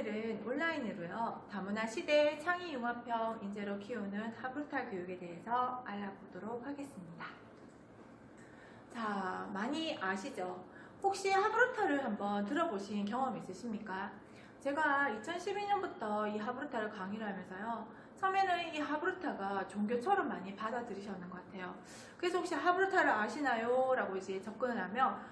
오늘은 온라인으로요. 다문화 시대 창의융합형 인재로 키우는 하브루타 교육에 대해서 알아보도록 하겠습니다. 자, 많이 아시죠? 혹시 하브루타를 한번 들어보신 경험 있으십니까? 제가 2012년부터 이 하브루타를 강의를 하면서요. 처음에는 이 하브루타가 종교처럼 많이 받아들이셨는 것 같아요. 그래서 혹시 하브루타를 아시나요? 라고 이제 접근을 하면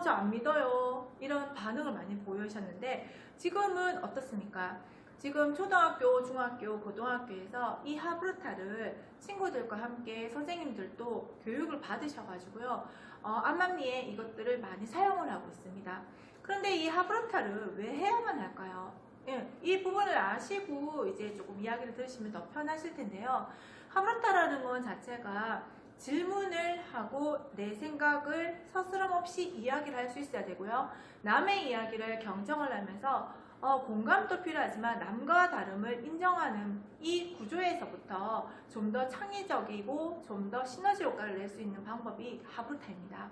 저 안 믿어요. 이런 반응을 많이 보이셨는데 지금은 어떻습니까? 지금 초등학교, 중학교, 고등학교에서 이 하브루타를 친구들과 함께 선생님들도 교육을 받으셔가지고요. 암암리에 이것들을 많이 사용을 하고 있습니다. 그런데 이 하브루타를 왜 해야만 할까요? 예, 이 부분을 아시고 이제 조금 이야기를 들으시면 더 편하실 텐데요. 하브루타라는 건 자체가 질문을 하고 내 생각을 서스럼 없이 이야기를 할 수 있어야 되고요. 남의 이야기를 경청을 하면서 공감도 필요하지만 남과 다름을 인정하는 이 구조에서부터 좀 더 창의적이고 좀 더 시너지 효과를 낼 수 있는 방법이 하브루타입니다.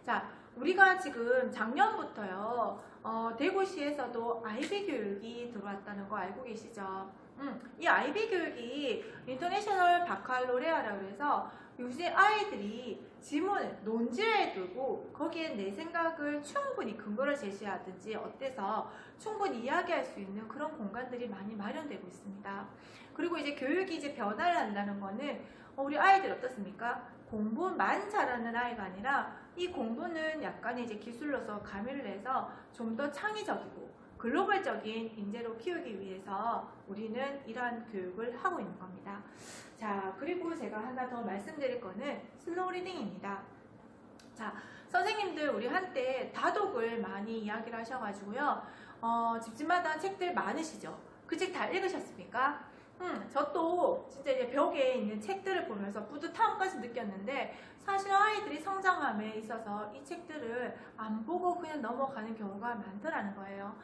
자, 우리가 지금 작년부터요, 대구시에서도 IB 교육이 들어왔다는 거 알고 계시죠? 이 IB 교육이 인터내셔널 바칼로레아라고 해서 요새 아이들이 지문을 논지에 두고 거기에 내 생각을 충분히 근거를 제시하든지 어때서 충분히 이야기할 수 있는 그런 공간들이 많이 마련되고 있습니다. 그리고 이제 교육이 이제 변화를 한다는 거는 우리 아이들 어떻습니까? 공부만 잘하는 아이가 아니라 이 공부는 약간의 이제 기술로서 가미를 해서 좀 더 창의적이고 글로벌적인 인재로 키우기 위해서 우리는 이러한 교육을 하고 있는 겁니다. 자, 그리고 제가 하나 더 말씀드릴 거는 슬로우 리딩입니다. 자, 선생님들 우리 한때 다독을 많이 이야기를 하셔가지고요. 집집마다 책들 많으시죠? 그 책 다 읽으셨습니까? 저 또 진짜 이제 벽에 있는 책들을 보면서 뿌듯함까지 느꼈는데 사실 아이들이 성장함에 있어서 이 책들을 안 보고 그냥 넘어가는 경우가 많더라는 거예요.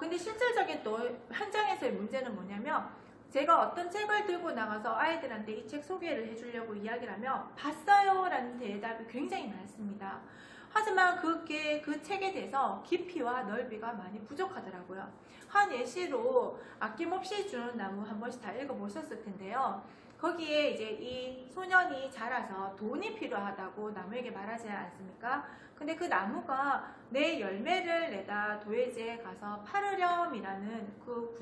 근데 실질적인 또 현장에서의 문제는 뭐냐면 제가 어떤 책을 들고 나가서 아이들한테 이 책 소개를 해주려고 이야기를 하면 봤어요 라는 대답이 굉장히 많습니다. 하지만 그게 그 책에 대해서 깊이와 넓이가 많이 부족하더라고요. 한 예시로 아낌없이 주는 나무 한 번씩 다 읽어보셨을 텐데요. 거기에 이제 이 소년이 자라서 돈이 필요하다고 나무에게 말하지 않습니까? 근데 그 나무가 내 열매를 내다 도예지에 가서 팔으렴이라는 그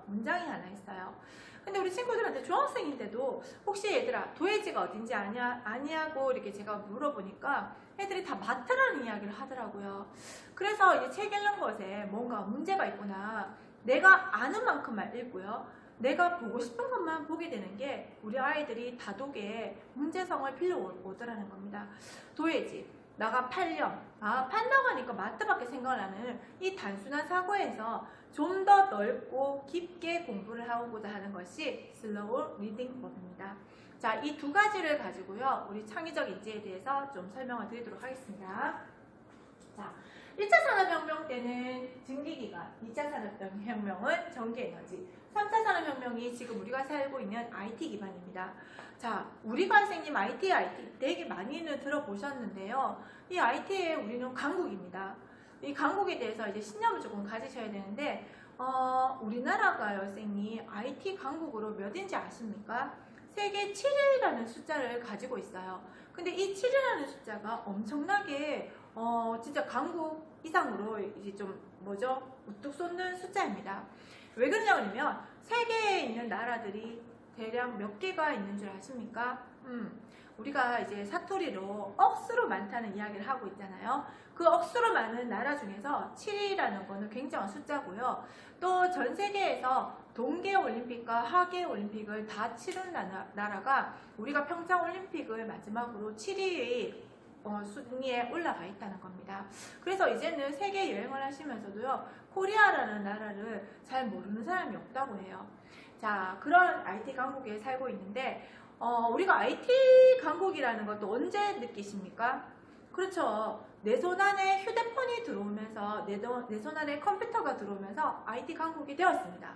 문장이 하나 있어요. 근데 우리 친구들한테 중학생인데도 혹시 얘들아 도예지가 어딘지 아냐고 이렇게 제가 물어보니까 애들이 다 마트라는 이야기를 하더라고요. 그래서 이제 책 읽는 것에 뭔가 문제가 있구나. 내가 아는 만큼만 읽고요. 내가 보고 싶은 것만 보게 되는 게 우리 아이들이 다독에 문제성을 빌려오더라는 겁니다. 도예지, 나가 팔렴, 판다고 하니까 마트밖에 생각을 하는 이 단순한 사고에서 좀 더 넓고 깊게 공부를 하고자 하는 것이 슬로우 리딩 법입니다. 자, 이 두 가지를 가지고요, 우리 창의적 인재에 대해서 좀 설명을 드리도록 하겠습니다. 자, 1차 산업혁명 때는 증기기관, 2차 산업혁명은 전기에너지, 3차 산업혁명이 지금 우리가 살고 있는 IT 기반입니다. 자, 우리 관생님 IT 되게 많이는 들어보셨는데요. 이 IT에 우리는 강국입니다. 이 강국에 대해서 이제 신념을 조금 가지셔야 되는데, 우리나라가 선생님 IT 강국으로 몇인지 아십니까? 세계 7위라는 숫자를 가지고 있어요. 근데 이 7위라는 숫자가 엄청나게 진짜 강국 이상으로 이제 좀 우뚝 솟는 숫자입니다. 왜 그러냐고 하면 세계에 있는 나라들이 대략 몇 개가 있는 줄 아십니까? 우리가 이제 사투리로 억수로 많다는 이야기를 하고 있잖아요. 그 억수로 많은 나라 중에서 7위라는 거는 굉장한 숫자고요. 또 전 세계에서 동계올림픽과 하계올림픽을 다 치른 나라가 우리가 평창올림픽을 마지막으로 7위의 순위에 올라가 있다는 겁니다. 그래서 이제는 세계 여행을 하시면서도요, 코리아라는 나라를 잘 모르는 사람이 없다고 해요. 자, 그런 IT 강국에 살고 있는데 우리가 IT 강국이라는 것도 언제 느끼십니까? 그렇죠. 내 손 안에 휴대폰이 들어오면서 내 손 안에 컴퓨터가 들어오면서 IT 강국이 되었습니다.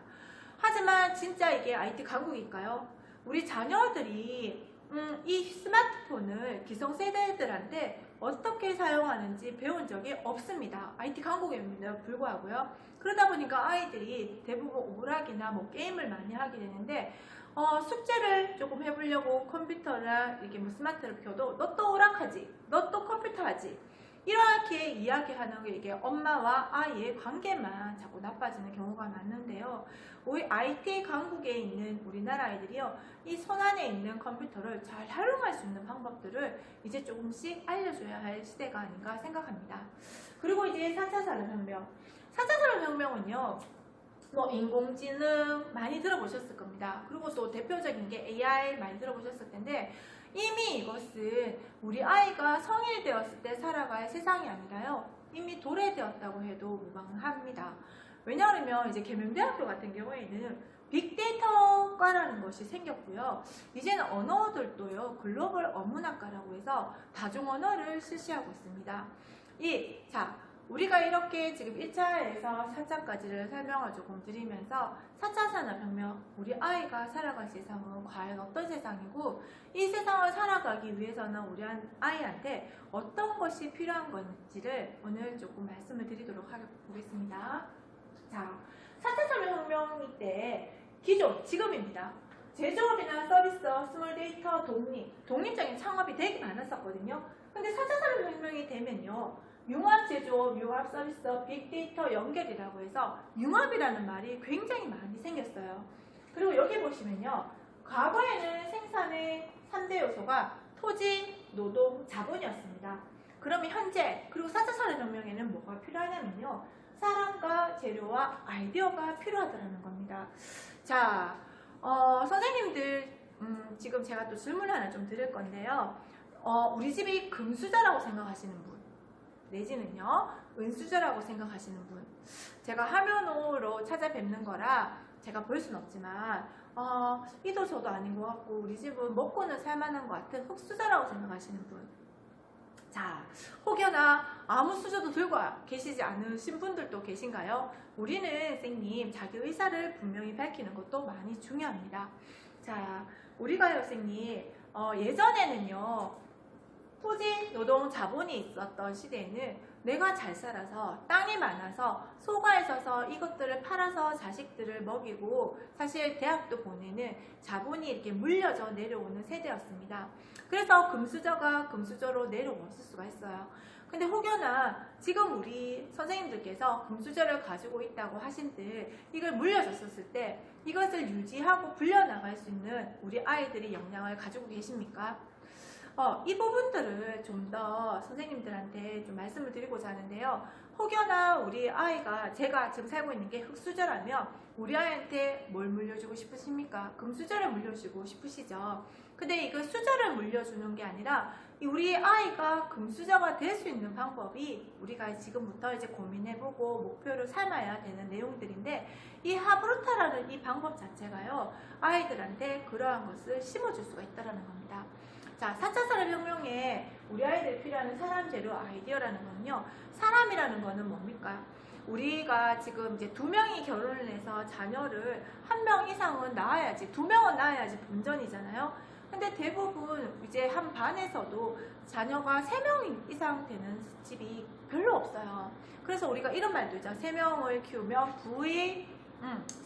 하지만 진짜 이게 IT 강국일까요? 우리 자녀들이 이 스마트폰을 기성세대들한테 어떻게 사용하는지 배운 적이 없습니다. IT 강국임에도 불구하고요. 그러다 보니까 아이들이 대부분 오락이나 뭐 게임을 많이 하게 되는데 숙제를 조금 해보려고 컴퓨터나 이렇게 뭐 스마트를 켜도 너 또 오락하지? 너 또 컴퓨터 하지? 이렇게 이야기하는 게 이게 엄마와 아이의 관계만 자꾸 나빠지는 경우가 많은데요. 우리 IT 강국에 있는 우리나라 아이들이요, 이 손안에 있는 컴퓨터를 잘 활용할 수 있는 방법들을 이제 조금씩 알려줘야 할 시대가 아닌가 생각합니다. 그리고 이제 4차 산업혁명. 4차 산업혁명은요, 뭐 인공지능 많이 들어보셨을 겁니다. 그리고 또 대표적인 게 AI 많이 들어보셨을 텐데, 이미 이것은 우리 아이가 성인이 되었을 때 살아갈 세상이 아니라요, 이미 도래되었다고 해도 무방합니다. 왜냐하면 이제 계명대학교 같은 경우에는 빅데이터과라는 것이 생겼고요. 이제는 언어들도요, 글로벌 어문학과라고 해서 다중 언어를 실시하고 있습니다. 자, 우리가 이렇게 지금 1차에서 4차까지를 설명을 조금 드리면서 4차 산업혁명, 우리 아이가 살아갈 세상은 과연 어떤 세상이고, 이 세상을 살아가기 위해서는 우리 아이한테 어떤 것이 필요한 건지를 오늘 조금 말씀을 드리도록 하겠습니다. 자, 4차 산업혁명 때 지금입니다. 제조업이나 서비스, 스몰 데이터, 독립적인 창업이 되게 많았었거든요. 근데 4차 산업혁명이 되면요, 융합 제조업, 융합 서비스, 빅데이터 연결이라고 해서 융합이라는 말이 굉장히 많이 생겼어요. 그리고 여기 보시면요, 과거에는 생산의 3대 요소가 토지, 노동, 자본이었습니다. 그러면 현재, 그리고 4차 산업혁명에는 뭐가 필요하냐면요, 사람과 재료와 아이디어가 필요하다는 겁니다. 자, 선생님들, 지금 제가 또 질문 하나 좀 드릴 건데요. 우리 집이 금수저라고 생각하시는 분, 내지는요, 은수저라고 생각하시는 분, 제가 화면으로 찾아뵙는 거라 제가 볼 수는 없지만, 이도 저도 아닌 것 같고, 우리 집은 먹고는 살만한 것 같은 흙수저라고 생각하시는 분. 자, 혹여나 아무 수저도 들고 계시지 않으신 분들도 계신가요? 우리는 선생님, 자기 의사를 분명히 밝히는 것도 많이 중요합니다. 자, 우리가요, 선생님, 예전에는요, 토지, 노동, 자본이 있었던 시대에는 내가 잘 살아서 땅이 많아서 소가에 서서 이것들을 팔아서 자식들을 먹이고 사실 대학도 보내는 자본이 이렇게 물려져 내려오는 세대였습니다. 그래서 금수저가 금수저로 내려왔을 수가 있어요. 근데 혹여나 지금 우리 선생님들께서 금수저를 가지고 있다고 하신들 이걸 물려줬었을 때 이것을 유지하고 불려나갈 수 있는 우리 아이들이 역량을 가지고 계십니까? 이 부분들을 좀 더 선생님들한테 좀 말씀을 드리고자 하는데요. 혹여나 우리 아이가, 제가 지금 살고 있는 게 흙수저라면 우리 아이한테 뭘 물려주고 싶으십니까? 금수저를 물려주고 싶으시죠? 근데 이거 수저를 물려주는 게 아니라 우리 아이가 금수저가 될 수 있는 방법이 우리가 지금부터 이제 고민해보고 목표를 삼아야 되는 내용들인데, 이 하브루타라는 이 방법 자체가요, 아이들한테 그러한 것을 심어줄 수가 있다는 겁니다. 자, 4차 산업혁명에 우리 아이들이 필요한 사람, 재료, 아이디어라는 건요, 사람이라는 거는 뭡니까? 우리가 지금 이제 2명이 결혼을 해서 자녀를 1명 이상은 낳아야지, 2명은 낳아야지 본전이잖아요. 근데 대부분 이제 한 반에서도 자녀가 3명 이상 되는 집이 별로 없어요. 그래서 우리가 이런 말도 있죠. 3명을 키우면 부의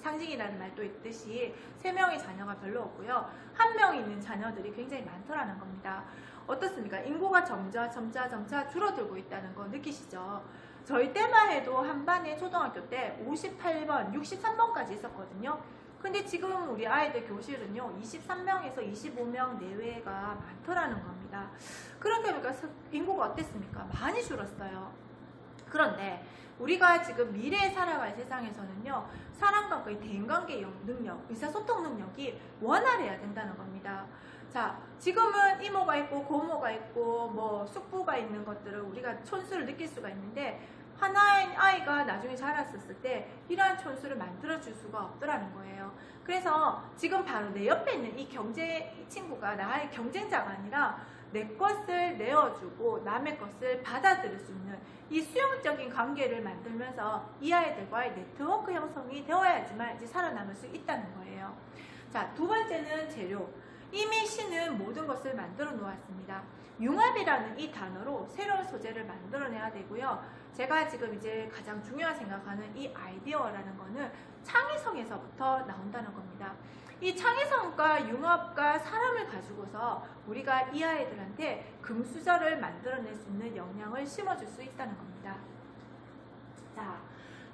상징이라는 말도 있듯이 3명의 자녀가 별로 없고요. 1명 있는 자녀들이 굉장히 많더라는 겁니다. 어떻습니까? 인구가 점차 줄어들고 있다는 거 느끼시죠? 저희 때만 해도 한 반에 초등학교 때 58번, 63번까지 있었거든요. 근데 지금 우리 아이들 교실은요, 23명에서 25명 내외가 많더라는 겁니다. 그러니까 인구가 어땠습니까? 많이 줄었어요. 그런데 우리가 지금 미래에 살아갈 세상에서는요, 사람과의 대인관계 능력, 의사소통 능력이 원활해야 된다는 겁니다. 자, 지금은 이모가 있고 고모가 있고 뭐 숙부가 있는 것들을 우리가 촌수를 느낄 수가 있는데, 하나의 아이가 나중에 자랐었을 때 이러한 촌수를 만들어줄 수가 없더라는 거예요. 그래서 지금 바로 내 옆에 있는 이 친구가 나의 경쟁자가 아니라 내 것을 내어주고 남의 것을 받아들일 수 있는 이 수용적인 관계를 만들면서 이 아이들과의 네트워크 형성이 되어야지만 이제 살아남을 수 있다는 거예요. 자, 두 번째는 재료. 이미 신은 모든 것을 만들어 놓았습니다. 융합이라는 이 단어로 새로운 소재를 만들어내야 되고요. 제가 지금 이제 가장 중요하게 생각하는 이 아이디어라는 거는 창의성에서부터 나온다는 겁니다. 이 창의성과 융합과 사람을 가지고서 우리가 이 아이들한테 금수저를 만들어낼 수 있는 역량을 심어줄 수 있다는 겁니다. 자,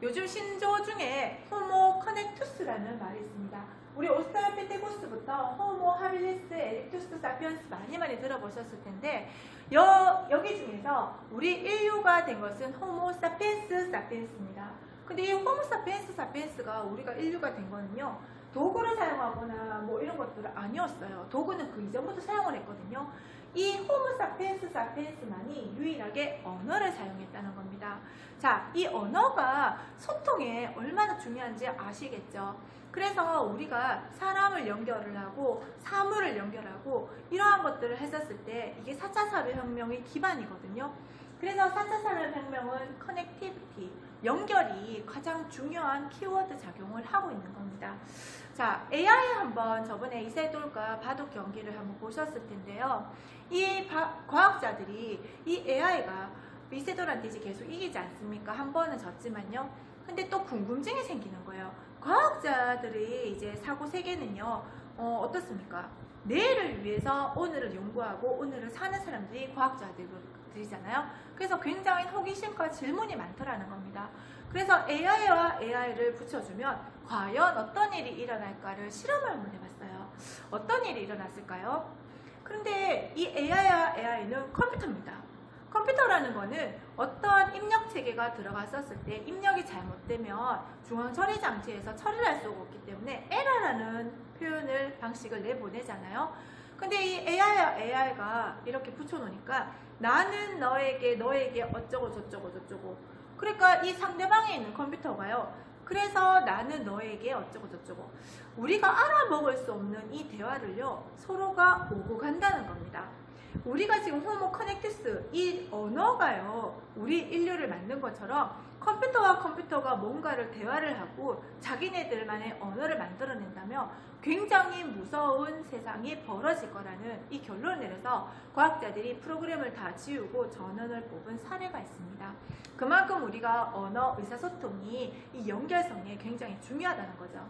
요즘 신조어 중에 호모 커넥투스라는 말이 있습니다. 우리 오스트랄피테쿠스부터 호모 하빌리스, 에릭투스, 사피엔스 많이 들어보셨을 텐데 여기 중에서 우리 인류가 된 것은 호모 사피엔스, 사피엔스입니다. 근데 이 호모 사피엔스, 사피엔스가 우리가 인류가 된 거는요, 도구를 사용하거나 뭐 이런 것들은 아니었어요. 도구는 그 이전부터 사용을 했거든요. 이 호모 사피엔스, 사피엔스만이 유일하게 언어를 사용했다는 겁니다. 자, 이 언어가 소통에 얼마나 중요한지 아시겠죠? 그래서 우리가 사람을 연결을 하고 사물을 연결하고 이러한 것들을 했었을 때 이게 4차 산업혁명의 기반이거든요. 그래서 4차 산업혁명은 커넥티비티, 연결이 가장 중요한 키워드 작용을 하고 있는 겁니다. 자, AI 한번 저번에 이세돌과 바둑 경기를 한번 보셨을 텐데요. 이 과학자들이 이 AI가 이세돌한테 이제 계속 이기지 않습니까? 한 번은 졌지만요. 근데 또 궁금증이 생기는 거예요. 과학자들이 이제 사고 세계는요, 어떻습니까? 내일을 위해서 오늘을 연구하고 오늘을 사는 사람들이 과학자들이잖아요. 그래서 굉장히 호기심과 질문이 많더라는 겁니다. 그래서 AI와 AI를 붙여주면 과연 어떤 일이 일어날까를 실험을 한번 해봤어요. 어떤 일이 일어났을까요? 그런데 이 AI와 AI는 컴퓨터입니다. 컴퓨터라는 거는 어떠한 입력 체계가 들어갔었을 때 입력이 잘못되면 중앙 처리 장치에서 처리를 할 수가 없기 때문에 에러라는 표현을 방식을 내보내잖아요. 근데 이 AI와 AI가 이렇게 붙여놓으니까 나는 너에게 어쩌고 저쩌고 그러니까 이 상대방에 있는 컴퓨터가요, 그래서 나는 너에게 어쩌고 저쩌고 우리가 알아먹을 수 없는 이 대화를요 서로가 오고 간다는 겁니다. 우리가 지금 호모 커넥투스 이 언어가요 우리 인류를 만든 것처럼 컴퓨터와 컴퓨터가 뭔가를 대화를 하고 자기네들만의 언어를 만들어낸다면 굉장히 무서운 세상이 벌어질 거라는 이 결론을 내려서 과학자들이 프로그램을 다 지우고 전원을 뽑은 사례가 있습니다. 그만큼 우리가 언어 의사소통이 이 연결성에 굉장히 중요하다는 거죠.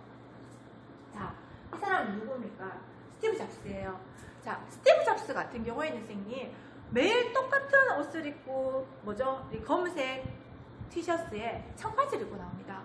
자, 이 사람은 누굽니까? 스티브 잡스예요. 자, 스티브 잡스 같은 경우에는 선생님 매일 똑같은 옷을 입고 이 검은색 티셔츠에 청바지를 입고 나옵니다.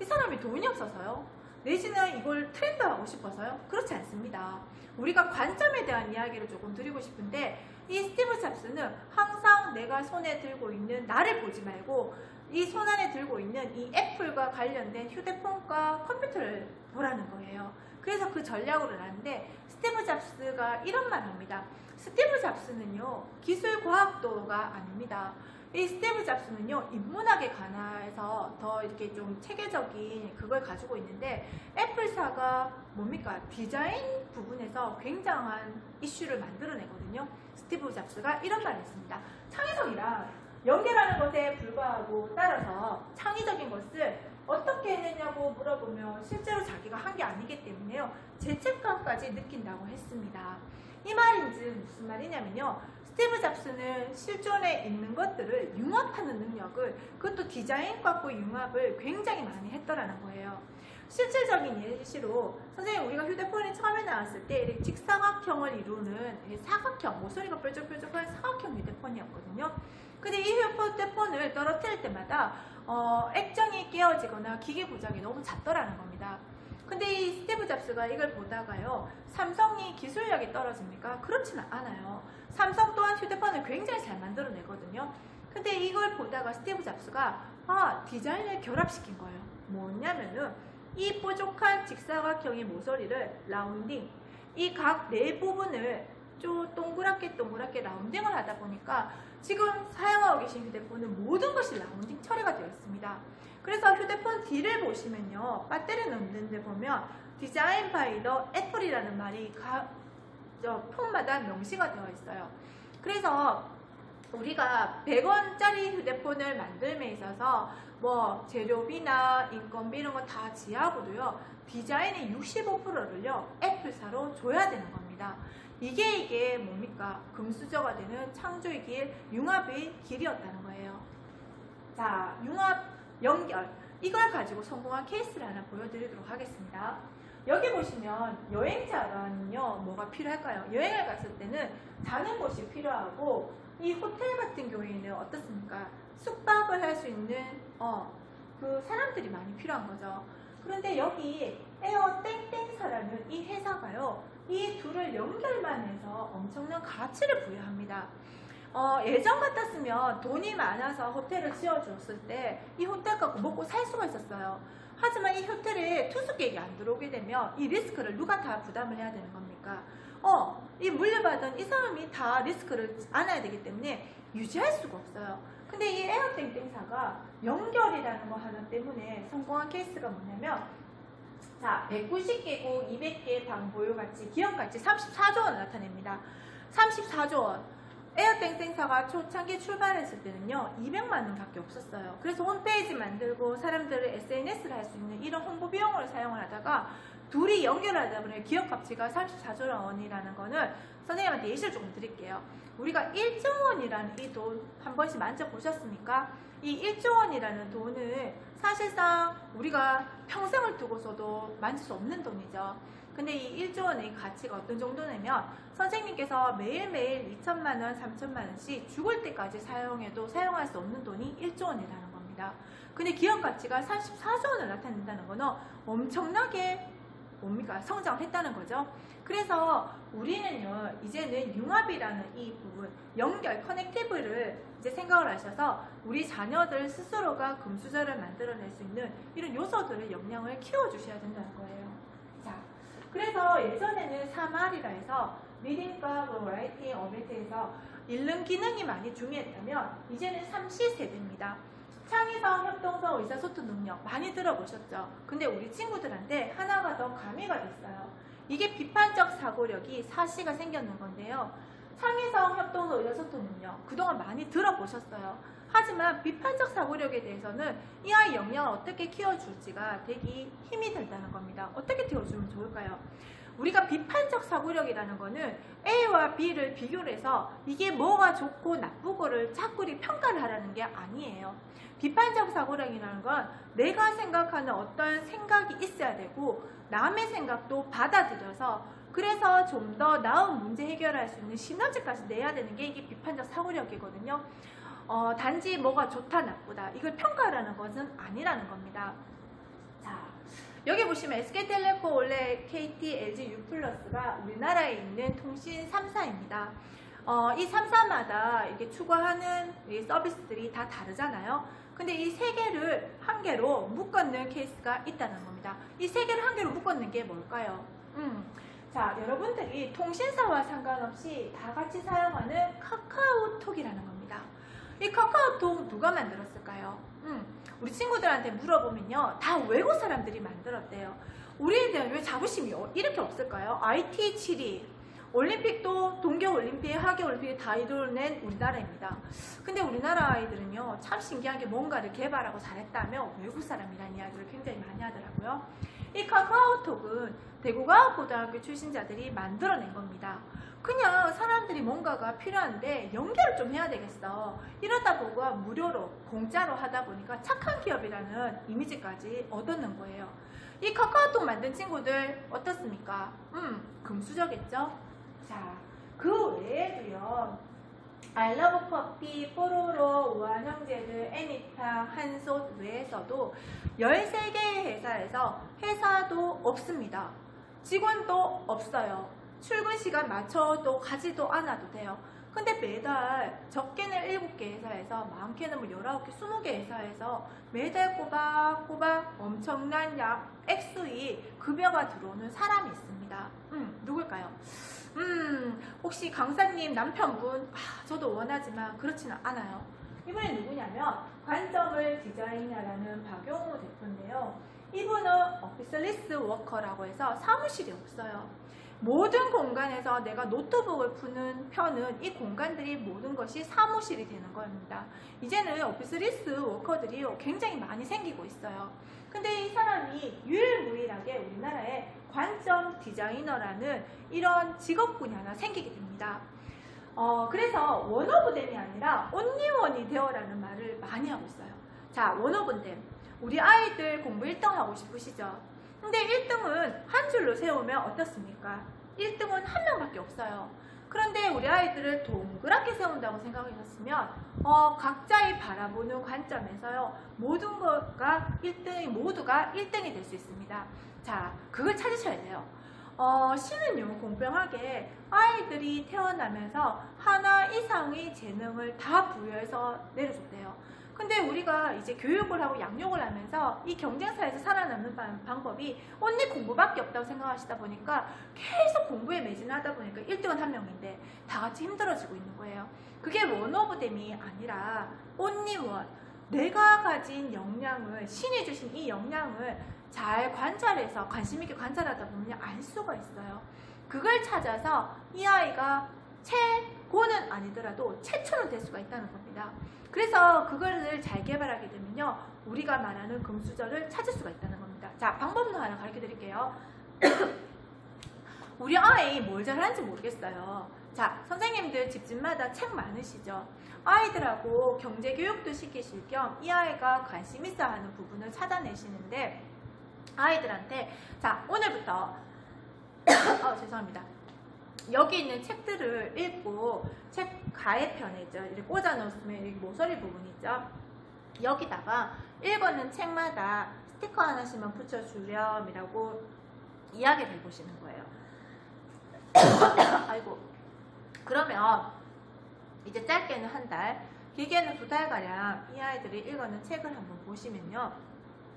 이 사람이 돈이 없어서요? 내지는 이걸 트렌드하고 싶어서요? 그렇지 않습니다. 우리가 관점에 대한 이야기를 조금 드리고 싶은데 이 스티브 잡스는 항상 내가 손에 들고 있는 나를 보지 말고 이 손 안에 들고 있는 이 애플과 관련된 휴대폰과 컴퓨터를 보라는 거예요. 그래서 그 전략으로 나는데 스티브 잡스가 이런 말을 합니다. 스티브 잡스는요 기술과학도가 아닙니다. 이 스티브 잡스는요 인문학에 관해서 더 이렇게 좀 체계적인 그걸 가지고 있는데 애플사가 뭡니까? 디자인 부분에서 굉장한 이슈를 만들어내거든요. 스티브 잡스가 이런 말을 했습니다. 창의성이란 연결하는 것에 불과하고 따라서 창의적인 것을 어떻게 해냈냐고 물어보면 실제로 자기가 한 게 아니기 때문에요 죄책감까지 느낀다고 했습니다. 이 말인지 무슨 말이냐면요, 스티브 잡스는 실존에 있는 것들을 융합하는 능력을, 그것도 디자인과의 융합을 굉장히 많이 했더라는 거예요. 실질적인 예시로 선생님 우리가 휴대폰이 처음에 나왔을 때 이렇게 직사각형을 이루는 사각형, 모서리가 뾰족뾰족한 사각형 휴대폰이었거든요. 근데 이 휴대폰을 떨어뜨릴 때마다 액정이 깨어지거나 기계 부작이 너무 잦더라는 겁니다. 근데 이 스티브 잡스가 이걸 보다가요, 삼성이 기술력이 떨어집니까? 그렇지는 않아요. 삼성 또한 휴대폰을 굉장히 잘 만들어내거든요. 근데 이걸 보다가 스티브 잡스가 디자인을 결합시킨 거예요. 뭐냐면은 이 뾰족한 직사각형의 모서리를 라운딩, 이 각 네 부분을 좀 동그랗게 라운딩을 하다 보니까 지금 사용하고 계신 휴대폰은 모든 것이 라운딩 처리가 되어 있습니다. 그래서 휴대폰 뒤를 보시면요, 배터리 넣는 데 보면 디자인 바이 더 애플이라는 말이 폰마다 명시가 되어 있어요. 그래서 우리가 100원짜리 휴대폰을 만들면 있어서 뭐 재료비나 인건비 이런 거 다 지하고도요. 디자인의 65%를요. 애플사로 줘야 되는 겁니다. 이게 뭡니까? 금수저가 되는 창조의 길, 융합의 길이었다는 거예요. 자, 융합 연결. 이걸 가지고 성공한 케이스를 하나 보여드리도록 하겠습니다. 여기 보시면 여행자는요, 뭐가 필요할까요? 여행을 갔을 때는 자는 곳이 필요하고, 이 호텔 같은 경우에는 어떻습니까? 숙박을 할 수 있는 그 사람들이 많이 필요한 거죠. 그런데 여기 에어 땡땡사라는 이 회사가요, 이 둘을 연결만 해서 엄청난 가치를 부여합니다. 예전 같았으면 돈이 많아서 호텔을 지어줬을 때 이 호텔 갖고 먹고 살 수가 있었어요. 하지만 이 호텔에 투숙객이 안 들어오게 되면 이 리스크를 누가 다 부담을 해야 되는 겁니까? 이 물려받은 이 사람이 다 리스크를 안아야 되기 때문에 유지할 수가 없어요. 근데 이 에어땡땡사가 연결이라는 거 하나 때문에 성공한 케이스가 뭐냐면, 자, 190개국 200개 방 보유 가치, 기업 가치 34조 원을 나타냅니다. 34조 원. 에어땡땡사가 초창기 출발했을 때는요, 200만 원밖에 없었어요. 그래서 홈페이지 만들고 사람들을 SNS를 할 수 있는 이런 홍보 비용으로 사용을 하다가 둘이 연결하다 보니 기업 가치가 34조 원이라는 거는 선생님한테 예시를 조금 드릴게요. 우리가 1조 원이라는 이 돈 한 번씩 만져보셨습니까? 이 1조 원이라는 돈은 사실상 우리가 평생을 두고서도 만질 수 없는 돈이죠. 근데 이 1조 원의 가치가 어떤 정도냐면, 선생님께서 매일매일 2천만 원, 3천만 원씩 죽을 때까지 사용해도 사용할 수 없는 돈이 1조 원이라는 겁니다. 근데 기업 가치가 34조 원을 나타낸다는 거는 엄청나게 뭡니까? 성장을 했다는 거죠. 그래서 우리는요, 이제는 융합이라는 이 부분, 연결, 커넥티브를 이제 생각을 하셔서 우리 자녀들 스스로가 금수저를 만들어낼 수 있는 이런 요소들의 역량을 키워주셔야 된다는 거예요. 자, 그래서 예전에는 3R이라 해서 리딩과 라이팅, 어빌트에서 읽는 기능이 많이 중요했다면, 이제는 3C 세대입니다. 창의성, 협동성, 의사소통 능력 많이 들어보셨죠? 근데 우리 친구들한테 하나가 더 가미가 됐어요. 이게 비판적 사고력이 4C가 생겼는 건데요. 창의성, 협동성, 의사소통 능력 그동안 많이 들어보셨어요. 하지만 비판적 사고력에 대해서는 이 아이 역량을 어떻게 키워줄지가 되게 힘이 된다는 겁니다. 어떻게 키워주면 좋을까요? 우리가 비판적 사고력이라는 거는 A와 B를 비교를 해서 이게 뭐가 좋고 나쁘고를 자꾸리 평가를 하라는 게 아니에요. 비판적 사고력이라는 건 내가 생각하는 어떤 생각이 있어야 되고 남의 생각도 받아들여서, 그래서 좀 더 나은 문제 해결할 수 있는 시너지까지 내야 되는 게 이게 비판적 사고력이거든요. 단지 뭐가 좋다 나쁘다 이걸 평가하라는 것은 아니라는 겁니다. 자, 여기 보시면 SK텔레콤, 원래 KT, LG, U+가 우리나라에 있는 통신 3사입니다. 이 3사마다 이렇게 추구하는 이 서비스들이 다 다르잖아요. 근데 이 세 개를 한 개로 묶어놓은 케이스가 있다는 겁니다. 이 세 개를 한 개로 묶어놓은 게 뭘까요? 자, 여러분들이 통신사와 상관없이 다 같이 사용하는 카카오톡이라는 겁니다. 이 카카오톡 누가 만들었을까요? 우리 친구들한테 물어보면요, 다 외국 사람들이 만들었대요. 우리에 대한 왜 자부심이 이렇게 없을까요? IT 7위, 올림픽도 동계올림픽, 하계올림픽 다 이뤄낸 우리나라입니다. 근데 우리나라 아이들은요, 참 신기한 게 뭔가를 개발하고 잘했다며 외국 사람이라는 이야기를 굉장히 많이 하더라고요. 이 카카오톡은 대구과학고등학교 출신자들이 만들어낸 겁니다. 그냥 사람들이 뭔가가 필요한데 연결을 좀 해야 되겠어. 이러다 보고 무료로, 공짜로 하다 보니까 착한 기업이라는 이미지까지 얻었는 거예요. 이 카카오톡 만든 친구들 어떻습니까? 금수저겠죠? 자, 그 외에도요, 알러브 커피, 뽀로로, 우한형제들, 애니팡, 한솥 외에서도 13개의 회사에서 회사도 없습니다. 직원도 없어요. 출근 시간 맞춰도 가지도 않아도 돼요. 근데 매달 적게는 7개 회사에서 많게는 뭐 19개, 20개 회사에서 매달 꼬박꼬박 엄청난 액수의 급여가 들어오는 사람이 있습니다. 누굴까요? 혹시 강사님 남편분? 저도 원하지만 그렇지는 않아요. 이분이 누구냐면 관점을 디자인이라는 박용호 대표인데요. 이분은 오피스리스 워커라고 해서 사무실이 없어요. 모든 공간에서 내가 노트북을 푸는 이 공간들이 모든 것이 사무실이 되는 겁니다. 이제는 오피스리스 워커들이 굉장히 많이 생기고 있어요. 근데 이 사람이 유일무이하게 우리나라에 관점 디자이너라는 이런 직업 분야가 생기게 됩니다. 그래서 원오브댐이 아니라 온리원이 되어라는 말을 많이 하고 있어요. 자, 원오브댐. 우리 아이들 공부 1등 하고 싶으시죠? 근데 1등은 한 줄로 세우면 어떻습니까? 1등은 한 명밖에 없어요. 그런데 우리 아이들을 동그랗게 세운다고 생각하셨으면 각자의 바라보는 관점에서요, 모두가 1등이 될 수 있습니다. 자, 그걸 찾으셔야 돼요. 신은요, 공평하게 아이들이 태어나면서 하나 이상의 재능을 다 부여해서 내려줬대요. 근데 우리가 이제 교육을 하고 양육을 하면서 이 경쟁사에서 살아남는 방법이 온리 공부밖에 없다고 생각하시다 보니까 계속 공부에 매진하다 보니까 1등은 한 명인데 다 같이 힘들어지고 있는 거예요. 그게 원오브댐이 아니라 온리원. 내가 가진 역량을, 신이 주신 이 역량을 잘 관찰해서 관심 있게 관찰하다 보면 알 수가 있어요. 그걸 찾아서 이 아이가 최고는 아니더라도 최초는 될 수가 있다는 겁니다. 그래서 그거를 잘 개발하게 되면요, 우리가 말하는 금수저를 찾을 수가 있다는 겁니다. 자, 방법도 하나 가르쳐 드릴게요. 우리 아이 뭘 잘하는지 모르겠어요. 자, 선생님들 집집마다 책 많으시죠? 아이들하고 경제교육도 시키실 겸 이 아이가 관심 있어 하는 부분을 찾아내시는데, 아이들한테 자, 오늘부터 죄송합니다. 여기 있는 책들을 읽고 책 가해편에 있죠. 이렇게 꽂아놓으면 이렇게 모서리 부분이 있죠. 여기다가 읽었는 책마다 스티커 하나씩만 붙여주렴이라고 이야기를 해보시는 거예요. 아이고. 그러면 이제 짧게는 한 달, 길게는 2달가량 이 아이들이 읽었는 책을 한번 보시면요,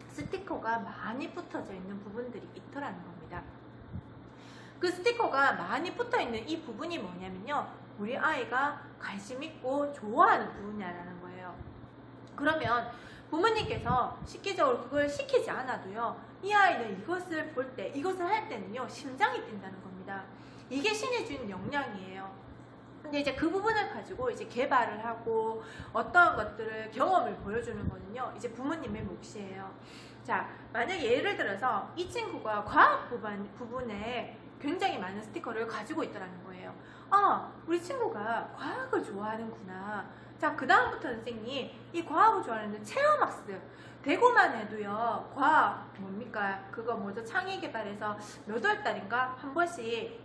스티커가 많이 붙어져 있는 부분들이 있더라는 겁니다. 그 스티커가 많이 붙어있는 이 부분이 뭐냐면요, 우리 아이가 관심 있고 좋아하는 부분이라는 거예요. 그러면 부모님께서 식기적으로 그걸 시키지 않아도요, 이 아이는 이것을 볼 때, 이것을 할 때는요, 심장이 뛴다는 겁니다. 이게 신이 준 역량이에요. 근데 이제 그 부분을 가지고 이제 개발을 하고 어떠한 것들을 경험을 보여주는 거는요, 이제 부모님의 몫이에요. 자, 만약 예를 들어서 이 친구가 과학 부분에 굉장히 많은 스티커를 가지고 있더라는 거예요. 아, 우리 친구가 과학을 좋아하는구나. 자, 그 다음부터 선생님, 이 과학을 좋아하는 체험학습. 대구만 해도요, 과학, 뭡니까? 그거 뭐죠? 창의개발에서 몇 월 달인가? 한 번씩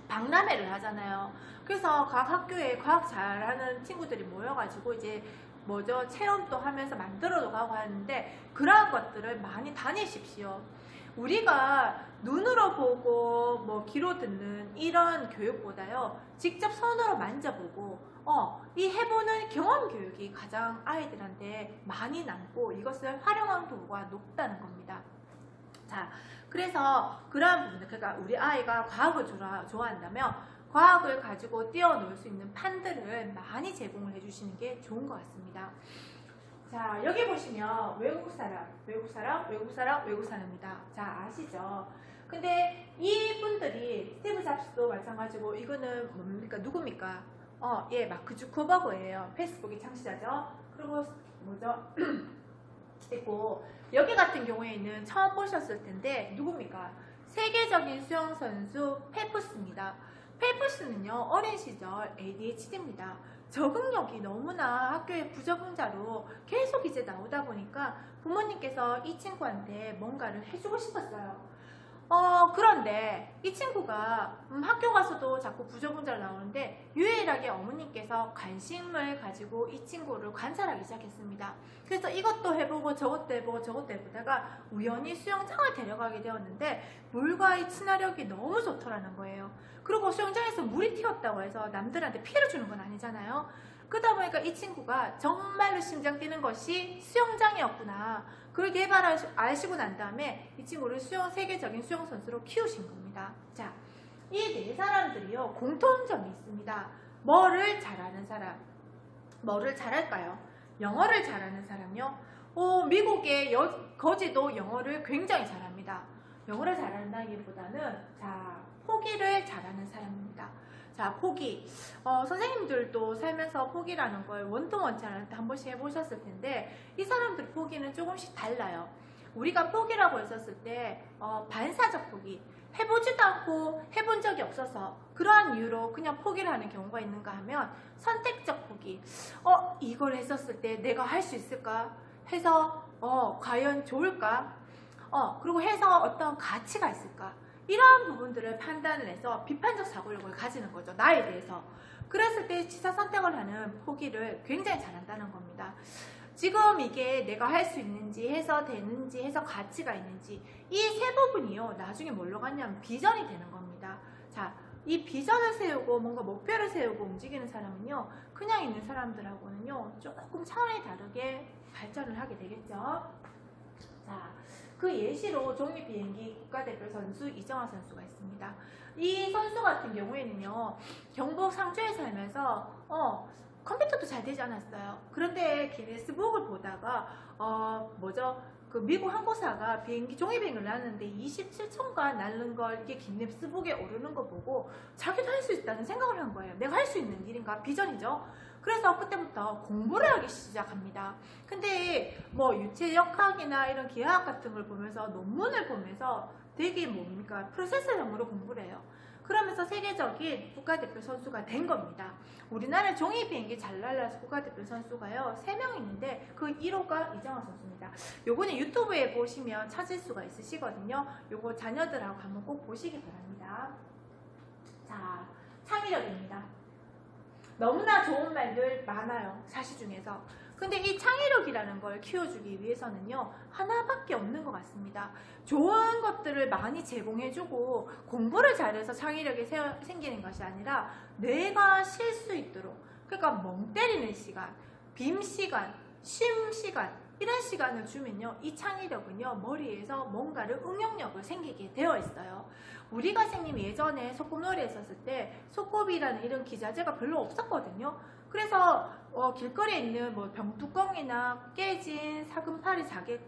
박람회를 하잖아요. 그래서 각 학교에 과학 잘하는 친구들이 모여가지고 이제 뭐죠? 체험도 하면서 만들어도 가고 하는데, 그러한 것들을 많이 다니십시오. 우리가 눈으로 보고 뭐 귀로 듣는 이런 교육보다요, 직접 손으로 만져보고 이 해보는 경험 교육이 가장 아이들한테 많이 남고 이것을 활용한 도구가 높다는 겁니다. 자, 그래서 그러한 부분들, 그러니까 우리 아이가 과학을 좋아한다면 과학을 가지고 뛰어놀 수 있는 판들을 많이 제공을 해주시는 게 좋은 것 같습니다. 자, 여기 보시면 외국 사람입니다. 자, 아시죠? 근데 이분들이 스티브 잡스도 마찬가지고, 이거는 뭡니까? 누굽니까? 예, 마크 주커버그예요. 페이스북의 창시자죠. 그리고 뭐죠? 있고, 여기 같은 경우에는 처음 보셨을 텐데 누굽니까? 세계적인 수영 선수 펠프스입니다. 펠프스는요, 어린 시절 ADHD입니다. 적응력이 너무나 학교에 부적응자로 계속 이제 나오다 보니까 부모님께서 이 친구한테 뭔가를 해주고 싶었어요. 그런데 이 친구가 학교 가서도 자꾸 부적응자로 나오는데, 유일하게 어머님께서 관심을 가지고 이 친구를 관찰하기 시작했습니다. 그래서 이것도 해보고 저것도 해보다가 우연히 수영장을 데려가게 되었는데, 물과의 친화력이 너무 좋더라는 거예요. 그리고 수영장에서 물이 튀었다고 해서 남들한테 피해를 주는 건 아니잖아요. 그러다 보니까 이 친구가 정말로 심장 뛰는 것이 수영장이었구나, 그걸 아시고 난 다음에 이 친구를 세계적인 수영 선수로 키우신 겁니다. 자, 이 네 사람들이요, 공통점이 있습니다. 뭐를 잘하는 사람? 뭐를 잘할까요? 영어를 잘하는 사람이요. 미국의 거지도 영어를 굉장히 잘합니다. 영어를 잘한다기보다는 자, 포기를 잘하는 사람입니다. 자, 포기. 선생님들도 살면서 포기라는 걸 원통원치 않을 때 한 번씩 해보셨을 텐데 이 사람들 포기는 조금씩 달라요. 우리가 포기라고 했었을 때 반사적 포기. 해보지도 않고 해본 적이 없어서 그러한 이유로 그냥 포기를 하는 경우가 있는가 하면 선택적 포기. 이걸 했었을 때 내가 할 수 있을까? 해서 과연 좋을까? 그리고 해서 어떤 가치가 있을까? 이러한 부분들을 판단을 해서 비판적 사고력을 가지는 거죠. 나에 대해서. 그랬을 때 취사 선택을 하는 포기를 굉장히 잘한다는 겁니다. 지금 이게 내가 할 수 있는지, 해서 되는지, 해서 가치가 있는지 이 세 부분이요. 나중에 뭘로 가냐면 비전이 되는 겁니다. 자, 이 비전을 세우고 뭔가 목표를 세우고 움직이는 사람은요. 그냥 있는 사람들하고는요. 조금 차원이 다르게 발전을 하게 되겠죠. 자, 그 예시로 종이비행기 국가대표 선수 이정아 선수가 있습니다. 이 선수 같은 경우에는요. 경북 상주에 살면서 컴퓨터도 잘 되지 않았어요. 그런데 기네스북을 보다가 그 미국 항공사가 종이비행을 날았는데 27층가 날는 걸 이게 기네스북에 오르는 거 보고 자기도 할 수 있다는 생각을 한 거예요. 내가 할 수 있는 일인가? 비전이죠. 그래서 그때부터 공부를 하기 시작합니다. 근데 뭐 유체역학이나 이런 기하학 같은 걸 보면서 논문을 보면서 되게 뭡니까? 프로세서형으로 공부를 해요. 그러면서 세계적인 국가대표 선수가 된 겁니다. 우리나라 종이비행기 잘 날라서 국가대표 선수가요 3명 있는데 그 1호가 이정아 선수입니다. 요거는 유튜브에 보시면 찾을 수가 있으시거든요. 요거 자녀들하고 한번 꼭 보시기 바랍니다. 자, 창의력입니다. 너무나 좋은 말들 많아요. 사시 중에서. 근데 이 창의력이라는 걸 키워주기 위해서는요. 하나밖에 없는 것 같습니다. 좋은 것들을 많이 제공해주고 공부를 잘해서 창의력이 생기는 것이 아니라 뇌가 쉴 수 있도록 그러니까 멍 때리는 시간, 빔 시간, 쉼 시간 이런 시간을 주면요. 이 창의력은요. 머리에서 뭔가를 응용력을 생기게 되어 있어요. 우리가 선생님 예전에 소꿉놀이 했었을 때 소꿉이라는 이런 기자재가 별로 없었거든요. 그래서 길거리에 있는 뭐 병뚜껑이나 깨진 사금파리 자개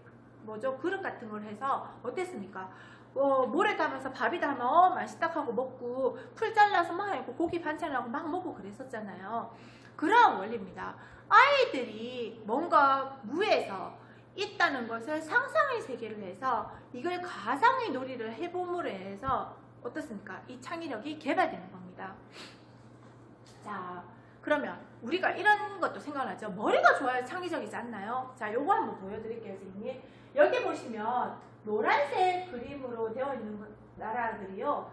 그릇 같은 걸 해서 어땠습니까? 모래 담아서 밥이다 하면 맛있다 하고 먹고 풀 잘라서 막 하고 고기 반찬하고 막 먹고 그랬었잖아요. 그러한 원리입니다. 아이들이 뭔가 무에서 있다는 것을 상상의 세계를 해서 이걸 가상의 놀이를 해봄으로 해서 어떻습니까? 이 창의력이 개발되는 겁니다. 자, 그러면 우리가 이런 것도 생각나죠. 머리가 좋아야 창의적이지 않나요? 자, 요거 한번 보여드릴게요, 선생님. 여기 보시면 노란색 그림으로 되어 있는 나라들이요.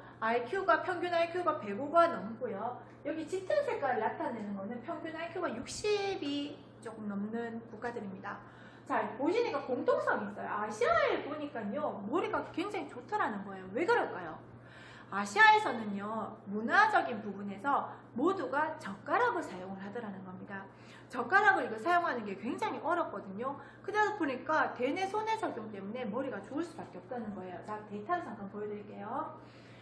평균 IQ가 105가 넘고요. 여기 짙은 색깔을 나타내는 거는 평균 IQ가 60이 조금 넘는 국가들입니다. 자, 보시니까 공통성이 있어요. 아시아에 보니까요. 머리가 굉장히 좋더라는 거예요. 왜 그럴까요? 아시아에서는요. 문화적인 부분에서 모두가 젓가락을 사용을 하더라는 겁니다. 젓가락을 이거 사용하는 게 굉장히 어렵거든요. 그러다 보니까 대뇌 손해 작용 때문에 머리가 좋을 수밖에 없다는 거예요. 자, 데이터를 잠깐 보여드릴게요.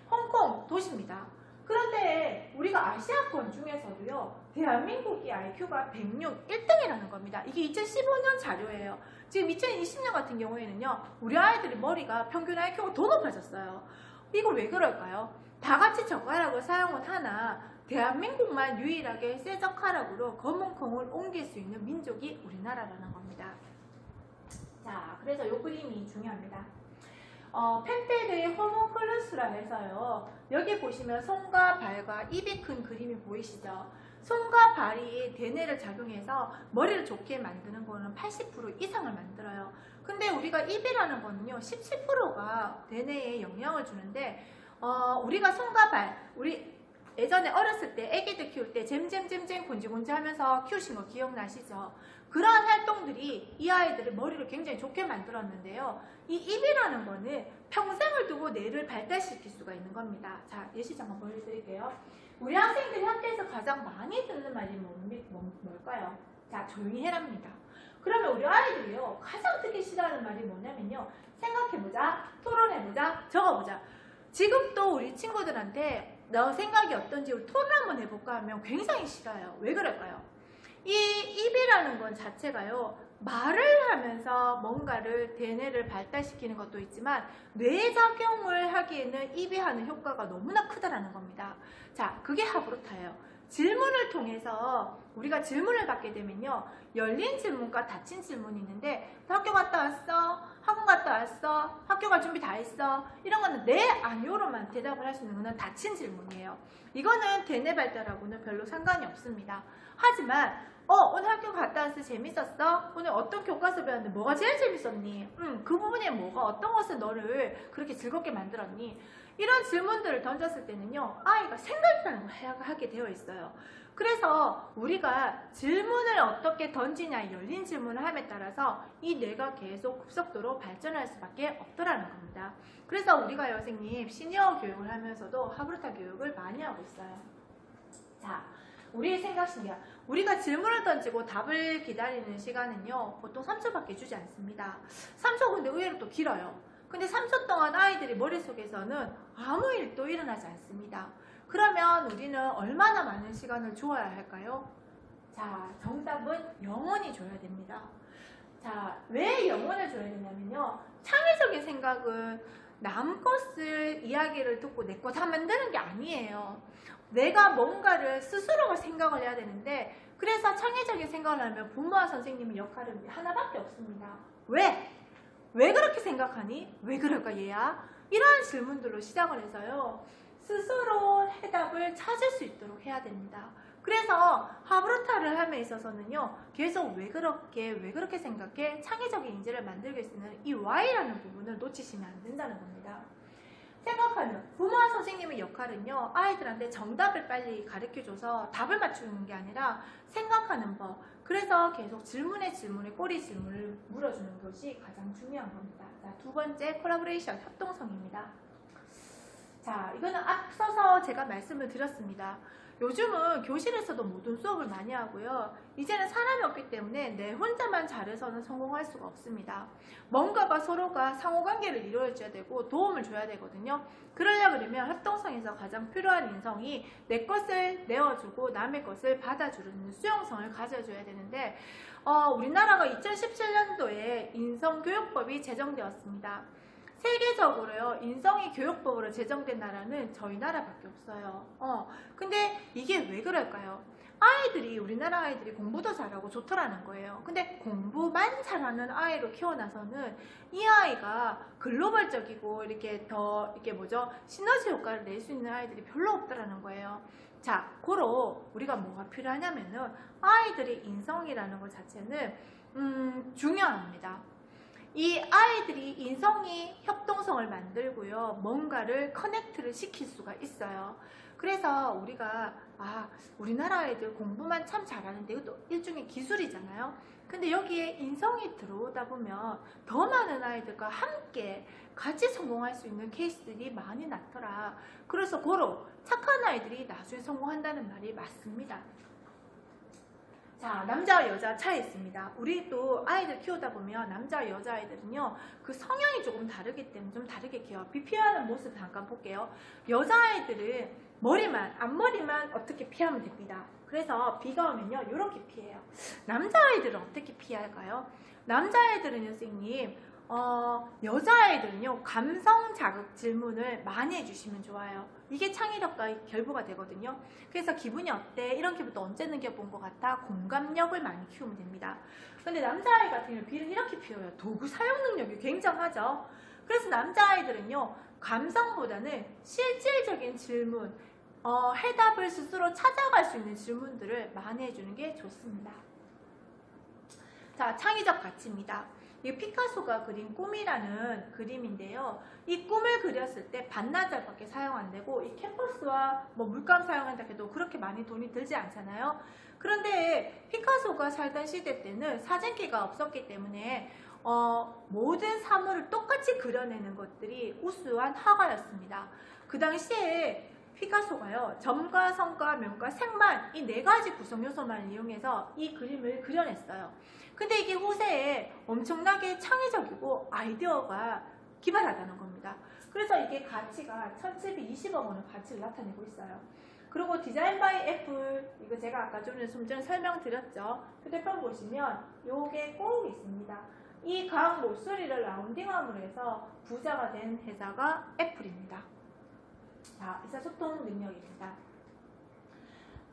홍콩 도시입니다. 그런데 우리가 아시아권 중에서도요. 대한민국이 IQ가 106, 1등이라는 겁니다. 이게 2015년 자료예요. 지금 2020년 같은 경우에는요. 우리 아이들이 머리가 평균 IQ가 더 높아졌어요. 이거 왜 그럴까요? 다 같이 젓가락을 사용은 하나 대한민국만 유일하게 새 젓가락으로 검은 콩을 옮길 수 있는 민족이 우리나라라는 겁니다. 자, 그래서 이 그림이 중요합니다. 펜테드의 호모클루스라 해서요. 여기 보시면 손과 발과 입이 큰 그림이 보이시죠? 손과 발이 대뇌를 작용해서 머리를 좋게 만드는 거는 80% 이상을 만들어요. 근데 우리가 입이라는 거는요 17%가 대뇌에 영향을 주는데 우리가 손과 발, 우리 예전에 어렸을 때 애기들 키울 때 잼잼잼잼 곤지곤지 하면서 키우신 거 기억나시죠? 그러한 활동들이 이 아이들의 머리를 굉장히 좋게 만들었는데요. 이 입이라는 거는 평생을 두고 뇌를 발달시킬 수가 있는 겁니다. 자, 예시 잠깐 보여드릴게요. 우리 학생들이 학교에서 가장 많이 듣는 말이 뭘까요? 자, 조용히 해랍니다. 그러면 우리 아이들이요 가장 듣기 싫어하는 말이 뭐냐면요. 생각해보자, 토론해보자, 적어보자. 지금도 우리 친구들한테 너 생각이 어떤지 우리 토론 한번 해볼까 하면 굉장히 싫어요. 왜 그럴까요? 이 입이라는 건 자체가요 말을 하면서 뭔가를 대뇌를 발달시키는 것도 있지만 뇌작용을 하기에는 입이 하는 효과가 너무나 크다라는 겁니다. 자, 그게 하브루타예요. 질문을 통해서 우리가 질문을 받게 되면요, 열린 질문과 닫힌 질문이 있는데 학교 갔다 왔어? 학원 갔다 왔어? 학교 갈 준비 다 했어? 이런 거는 네, 아니오로만 대답을 할 수 있는 거는 닫힌 질문이에요. 이거는 대뇌 발달하고는 별로 상관이 없습니다. 하지만 오늘 학교 갔다 왔어? 재밌었어? 오늘 어떤 교과서 배웠는데 뭐가 제일 재밌었니? 그 부분에 뭐가 어떤 것을 너를 그렇게 즐겁게 만들었니? 이런 질문들을 던졌을 때는요, 아이가 생각나는 걸 하게 되어 있어요. 그래서 우리가 질문을 어떻게 던지냐, 열린 질문을 함에 따라서 이 뇌가 계속 급속도로 발전할 수밖에 없더라는 겁니다. 그래서 우리가 선생님 시니어 교육을 하면서도 하브루타 교육을 많이 하고 있어요. 자, 우리의 생각입니다. 우리가 질문을 던지고 답을 기다리는 시간은요, 보통 3초밖에 주지 않습니다. 3초 근데 의외로 또 길어요. 근데 3초 동안 아이들이 머릿속에서는 아무 일도 일어나지 않습니다. 그러면 우리는 얼마나 많은 시간을 주어야 할까요? 자, 정답은 영원히 줘야 됩니다. 자, 왜 영원을 줘야 되냐면요, 창의적인 생각은 남 것을 이야기를 듣고 내 것 다 만드는 게 아니에요. 내가 뭔가를 스스로가 생각을 해야 되는데, 그래서 창의적인 생각을 하면 부모와 선생님의 역할은 하나밖에 없습니다. 왜? 왜 그렇게 생각하니? 왜 그럴까 얘야? 이러한 질문들로 시작을 해서요, 스스로 해답을 찾을 수 있도록 해야 됩니다. 그래서 하브루타를 함에 있어서는요, 계속 왜 그렇게 생각해? 창의적인 인재를 만들게 쓰는 이 Y라는 부분을 놓치시면 안 된다는 겁니다. 생각하는 부모와 선생님의 역할은요, 아이들한테 정답을 빨리 가르쳐줘서 답을 맞추는 게 아니라 생각하는 법, 그래서 계속 질문에 꼬리 질문을 물어주는 것이 가장 중요한 겁니다. 자, 두 번째, 콜라보레이션, 협동성입니다. 자, 이거는 앞서서 제가 말씀을 드렸습니다. 요즘은 교실에서도 모든 수업을 많이 하고요, 이제는 사람이 없기 때문에 내 혼자만 잘해서는 성공할 수가 없습니다. 뭔가가 서로가 상호관계를 이루어줘야 되고 도움을 줘야 되거든요. 그러려고 그러면 협동성에서 가장 필요한 인성이 내 것을 내어주고 남의 것을 받아주는 수용성을 가져줘야 되는데, 우리나라가 2017년도에 인성교육법이 제정되었습니다. 세계적으로요, 인성이 교육법으로 제정된 나라는 저희 나라밖에 없어요. 근데 이게 왜 그럴까요? 우리나라 아이들이 공부도 잘하고 좋더라는 거예요. 근데 공부만 잘하는 아이로 키워놔서는 이 아이가 글로벌적이고 시너지 효과를 낼 수 있는 아이들이 별로 없더라는 거예요. 자, 고로 우리가 뭐가 필요하냐면은 아이들의 인성이라는 것 자체는 중요합니다. 이 아이들이 인성이 협동성을 만들고요, 뭔가를 커넥트를 시킬 수가 있어요. 그래서 우리가 우리나라 아이들 공부만 참 잘하는데 이것도 일종의 기술이잖아요. 근데 여기에 인성이 들어오다 보면 더 많은 아이들과 함께 같이 성공할 수 있는 케이스들이 많이 나더라. 그래서 고로 착한 아이들이 나중에 성공한다는 말이 맞습니다. 자, 남자와 여자 차이 있습니다. 우리 또 아이들 키우다 보면 남자와 여자 아이들은요, 그 성향이 조금 다르기 때문에 좀 다르게 키워요. 피하는 모습 잠깐 볼게요. 여자 아이들은 앞머리만 어떻게 피하면 됩니다. 그래서 비가 오면요, 이렇게 피해요. 남자 아이들은 어떻게 피할까요? 남자 아이들은요, 선생님, 여자아이들은요, 감성 자극 질문을 많이 해주시면 좋아요. 이게 창의력과 결부가 되거든요. 그래서 기분이 어때? 이런 기분도 언제 느껴본 것 같아? 공감력을 많이 키우면 됩니다. 근데 남자아이 같은 경우는 비를 이렇게 피워요. 도구 사용 능력이 굉장하죠. 그래서 남자아이들은요, 감성보다는 실질적인 질문, 해답을 스스로 찾아갈 수 있는 질문들을 많이 해주는 게 좋습니다. 자, 창의적 가치입니다. 이 피카소가 그린 꿈이라는 그림인데요. 이 꿈을 그렸을 때 반나절밖에 사용 안 되고, 이 캔버스와 물감 사용한다 해도 그렇게 많이 돈이 들지 않잖아요. 그런데 피카소가 살던 시대 때는 사진기가 없었기 때문에 모든 사물을 똑같이 그려내는 것들이 우수한 화가였습니다. 그 당시에 피카소가요, 점과 선과 면과 색만, 이 네 가지 구성 요소만 이용해서 이 그림을 그려냈어요. 근데 이게 후세에 엄청나게 창의적이고 아이디어가 기발하다는 겁니다. 그래서 이게 가치가 1720억 원의 가치를 나타내고 있어요. 그리고 디자인 바이 애플, 이거 제가 아까 좀 전에 설명드렸죠. 휴대폰 보시면 요게 꼭 있습니다. 이 각 목소리를 라운딩함으로 해서 부자가 된 회사가 애플입니다. 자, 의사소통 능력입니다.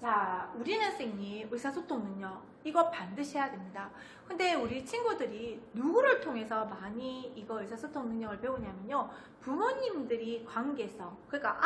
자, 우리는 선생님 의사소통 능력 이거 반드시 해야 됩니다. 근데 우리 친구들이 누구를 통해서 많이 이거 의사소통 능력을 배우냐면요, 부모님들이 관계에서, 그러니까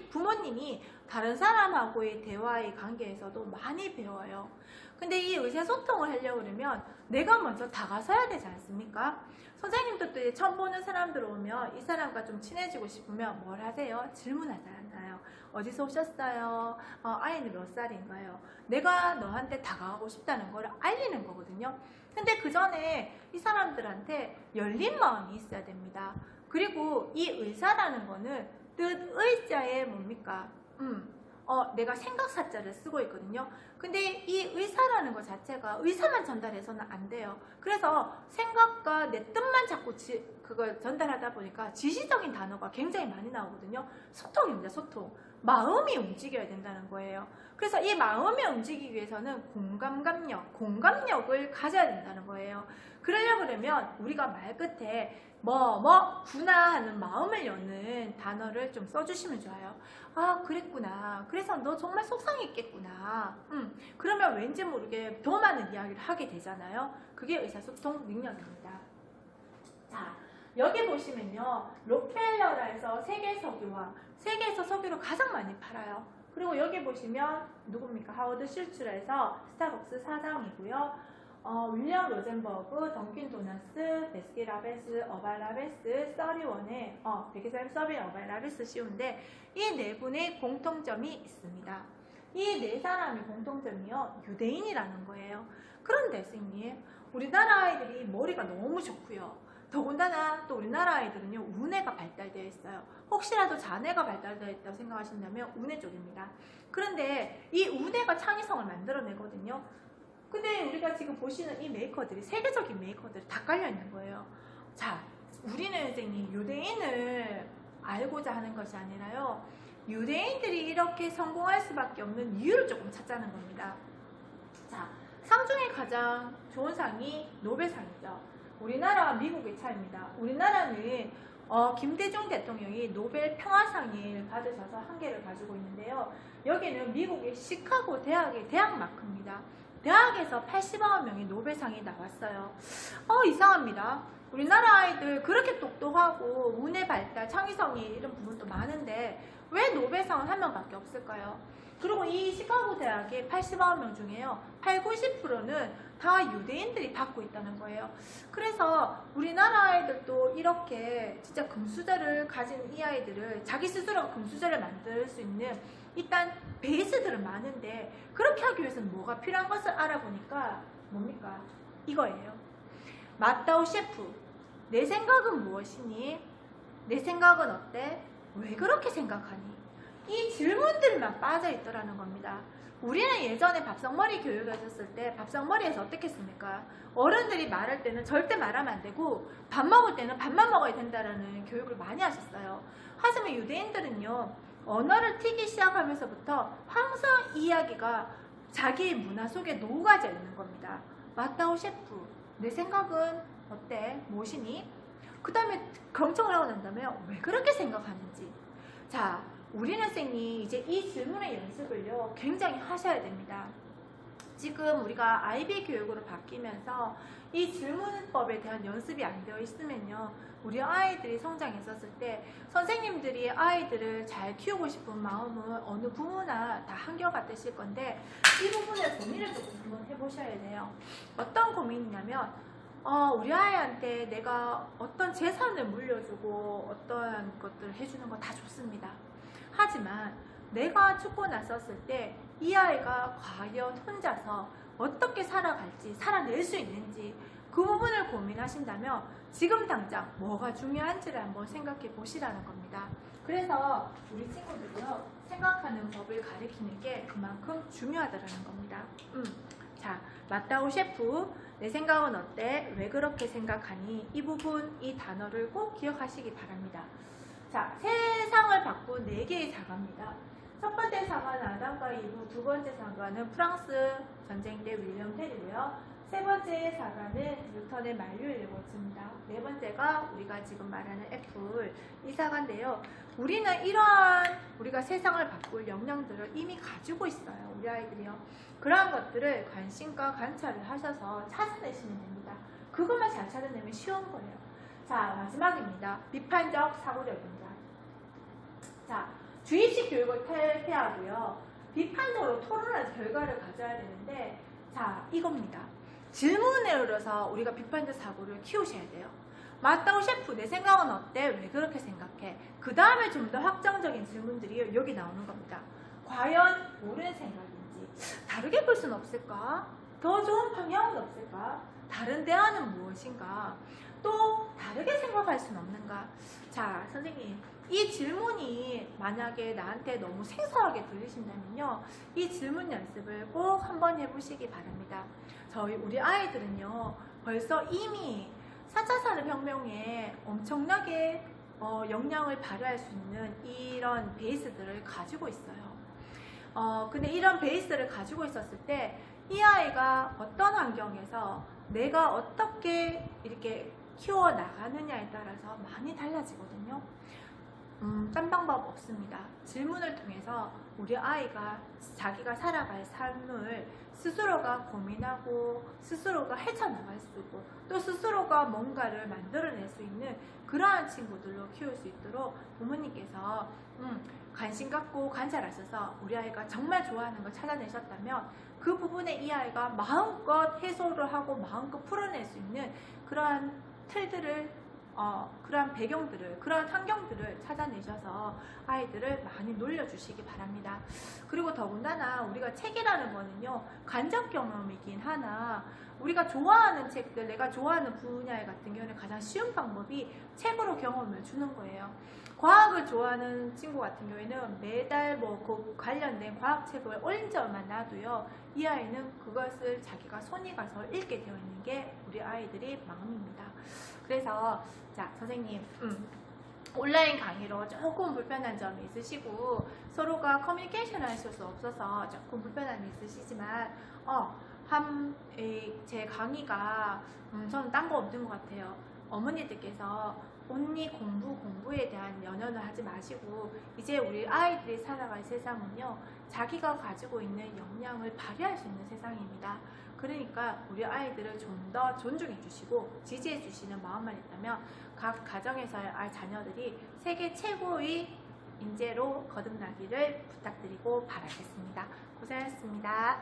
부모님이 다른 사람하고의 대화의 관계에서도 많이 배워요. 근데 이 의사소통을 하려고 그러면 내가 먼저 다가서야 되지 않습니까? 선생님들도 처음 보는 사람들 오면 이 사람과 좀 친해지고 싶으면 뭘 하세요? 질문하잖아요. 어디서 오셨어요? 아이는 몇 살인가요? 내가 너한테 다가가고 싶다는 걸 알리는 거거든요. 근데 그 전에 이 사람들한테 열린 마음이 있어야 됩니다. 그리고 이 의사라는 거는 뜻의자에 뭡니까? 내가 생각사자를 쓰고 있거든요. 근데 이 의사라는 것 자체가 의사만 전달해서는 안 돼요. 그래서 생각과 내 뜻만 자꾸 그걸 전달하다 보니까 지시적인 단어가 굉장히 많이 나오거든요. 소통입니다. 소통. 마음이 움직여야 된다는 거예요. 그래서 이 마음이 움직이기 위해서는 공감력을 가져야 된다는 거예요. 그러려고 그러면 우리가 말 끝에 구나 하는 마음을 여는 단어를 좀 써주시면 좋아요. 아, 그랬구나. 그래서 너 정말 속상했겠구나. 그러면 왠지 모르게 더 많은 이야기를 하게 되잖아요. 그게 의사소통 능력입니다. 자, 여기 보시면요, 록펠러라에서 세계 세계에서 석유를 가장 많이 팔아요. 그리고 여기 보시면 누굽니까? 하워드 슐츠라에서 스타벅스 사장이고요. 윌리엄 로젠버그, 던킨 도너스, 베스킨라빈스, 어바이라빈스, 31의 베이커스 서빈 어바이라빈스 CEO인데 이 네 분의 공통점이 있습니다. 이 네 사람의 공통점이요, 유대인이라는 거예요. 그런데 선생님, 우리나라 아이들이 머리가 너무 좋고요. 더군다나 또 우리나라 아이들은요, 우뇌가 발달되어 있어요. 혹시라도 자뇌가 발달되어 있다고 생각하신다면 우뇌 쪽입니다. 그런데 이 우뇌가 창의성을 만들어내거든요. 근데 우리가 지금 보시는 이 메이커들이, 세계적인 메이커들이 다 깔려있는 거예요. 자, 우리는 선생님 유대인을 알고자 하는 것이 아니라요, 유대인들이 이렇게 성공할 수밖에 없는 이유를 조금 찾자는 겁니다. 자, 상 중에 가장 좋은 상이 노벨상이죠. 우리나라와 미국의 차이입니다. 우리나라는 김대중 대통령이 노벨 평화상을 받으셔서 한 개를 가지고 있는데요. 여기는 미국의 시카고 대학의 대학 마크입니다. 대학에서 80여 명의 노벨상이 나왔어요. 이상합니다. 우리나라 아이들 그렇게 똑똑하고 우뇌 발달, 창의성이 이런 부분도 많은데 왜 노벨상은 한 명밖에 없을까요? 그리고 이 시카고 대학의 80여 명 중에요, 80~90%는 다 유대인들이 받고 있다는 거예요. 그래서 우리나라 아이들도 이렇게 진짜 금수저를 가진 이 아이들을 자기 스스로 금수저를 만들 수 있는 일단 베이스들은 많은데, 그렇게 하기 위해서는 뭐가 필요한 것을 알아보니까 뭡니까? 이거예요. 마따오 셰프, 내 생각은 무엇이니? 내 생각은 어때? 왜 그렇게 생각하니? 이 질문들만 빠져있더라는 겁니다. 우리는 예전에 밥상머리 교육을 했을 때 밥상머리에서 어떻게 했습니까? 어른들이 말할 때는 절대 말하면 안 되고 밥 먹을 때는 밥만 먹어야 된다라는 교육을 많이 하셨어요. 하지만 유대인들은요, 언어를 튀기 시작하면서부터 항상 이야기가 자기 문화 속에 녹아져 있는 겁니다. 마따오 셰프, 내 생각은 어때? 무엇이니? 그 다음에 경청을 하고 난 다음에 왜 그렇게 생각하는지. 자, 우리는 선생님 이제 이 질문의 연습을요, 굉장히 하셔야 됩니다. 지금 우리가 IB 교육으로 바뀌면서 이 질문법에 대한 연습이 안 되어 있으면요, 우리 아이들이 성장했었을 때 선생님들이 아이들을 잘 키우고 싶은 마음은 어느 부모나 다 한결같으실 건데, 이 부분에 고민을 조금 한번 해보셔야 돼요. 어떤 고민이냐면, 우리 아이한테 내가 어떤 재산을 물려주고 어떤 것들을 해주는 거 다 좋습니다. 하지만 내가 죽고 났었을 때 이 아이가 과연 혼자서 어떻게 살아갈지, 살아낼 수 있는지, 그 부분을 고민하신다면 지금 당장 뭐가 중요한지를 한번 생각해 보시라는 겁니다. 그래서 우리 친구들이요, 생각하는 법을 가리키는 게 그만큼 중요하다는 겁니다. 자, 마따오 셰프, 내 생각은 어때? 왜 그렇게 생각하니? 이 부분, 이 단어를 꼭 기억하시기 바랍니다. 자, 세상을 바꾼 4개의 사과입니다. 첫 번째 사과는 아담과 이브, 두 번째 사과는 프랑스 전쟁 때 윌리엄 텔이고요. 세 번째 사과는 뉴턴의 만류를 고칩니다. 네 번째가 우리가 지금 말하는 애플, 이 사과인데요. 우리는 이러한 우리가 세상을 바꿀 역량들을 이미 가지고 있어요. 우리 아이들이요. 그러한 것들을 관심과 관찰을 하셔서 찾아내시면 됩니다. 그것만 잘 찾아내면 쉬운 거예요. 자, 마지막입니다. 비판적 사고력입니다. 자, 주입식 교육을 탈피하고요. 비판적으로 토론할 결과를 가져야 되는데, 자, 이겁니다. 질문에 들어서 우리가 비판적 사고를 키우셔야 돼요. 맞다고 셰프, 내 생각은 어때? 왜 그렇게 생각해? 그 다음에 좀 더 확정적인 질문들이 여기 나오는 겁니다. 과연 옳은 생각인지, 다르게 볼 수는 없을까? 더 좋은 방향은 없을까? 다른 대안은 무엇인가? 또 다르게 생각할 수는 없는가? 자, 선생님, 이 질문이 만약에 나한테 너무 생소하게 들리신다면요, 이 질문 연습을 꼭 한번 해보시기 바랍니다. 우리 아이들은요, 벌써 이미 4차 산업혁명에 엄청나게 역량을 발휘할 수 있는 이런 베이스들을 가지고 있어요. 근데 이런 베이스를 가지고 있었을 때 이 아이가 어떤 환경에서 내가 어떻게 이렇게 키워나가느냐에 따라서 많이 달라지거든요. 딴 방법 없습니다. 질문을 통해서 우리 아이가 자기가 살아갈 삶을 스스로가 고민하고 스스로가 헤쳐나갈 수 있고 또 스스로가 뭔가를 만들어낼 수 있는 그러한 친구들로 키울 수 있도록 부모님께서 관심 갖고 관찰하셔서 우리 아이가 정말 좋아하는 걸 찾아내셨다면 그 부분에 이 아이가 마음껏 해소를 하고 마음껏 풀어낼 수 있는 그러한 틀들을 그러한 배경들을, 그러한 환경들을 찾아내셔서 아이들을 많이 놀려주시기 바랍니다. 그리고 더군다나 우리가 책이라는 거는요, 간접 경험이긴 하나 우리가 좋아하는 책들, 내가 좋아하는 분야 같은 경우는 가장 쉬운 방법이 책으로 경험을 주는 거예요. 과학을 좋아하는 친구 같은 경우에는 매달 그 관련된 과학책을 온전만 놔도요, 이 아이는 그것을 자기가 손이 가서 읽게 되어 있는 게 우리 아이들의 마음입니다. 그래서 자, 선생님, 온라인 강의로 조금 불편한 점이 있으시고 서로가 커뮤니케이션 하실 수 없어서 조금 불편함이 있으시지만 제 강의가 저는 딴 거 없는 것 같아요. 어머니들께서 언니 공부에 대한 연연을 하지 마시고 이제 우리 아이들이 살아갈 세상은요, 자기가 가지고 있는 역량을 발휘할 수 있는 세상입니다. 그러니까 우리 아이들을 좀 더 존중해 주시고 지지해 주시는 마음만 있다면 각 가정에서의 자녀들이 세계 최고의 인재로 거듭나기를 부탁드리고 바라겠습니다. 고생하셨습니다.